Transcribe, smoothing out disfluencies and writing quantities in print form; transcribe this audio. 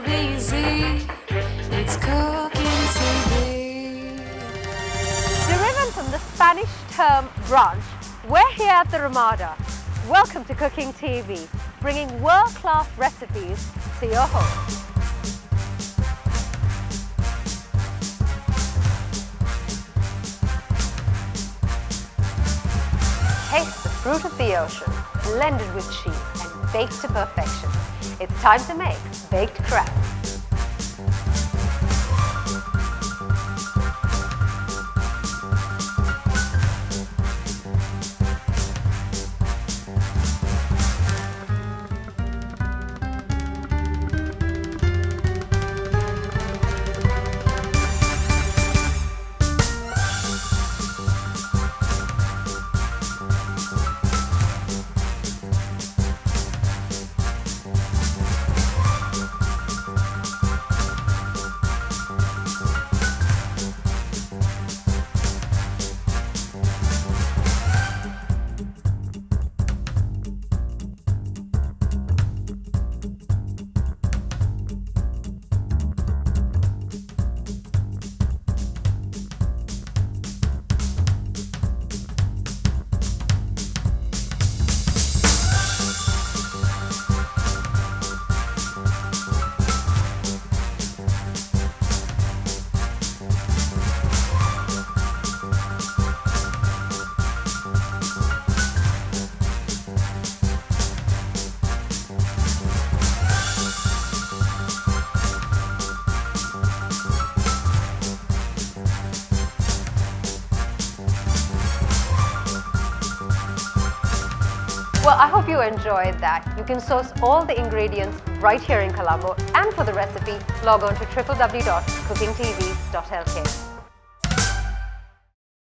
easy. It's Cooking TV. Derived from the Spanish term brunch, we're here at the Ramada. Welcome to Cooking TV, bringing world-class recipes to your home. Taste the fruit of the ocean, blended with cheese and baked to perfection. It's time to make baked crab. Well, I hope you enjoyed that. You can source all the ingredients right here in Colombo, and for the recipe, log on to www.cookingtv.lk.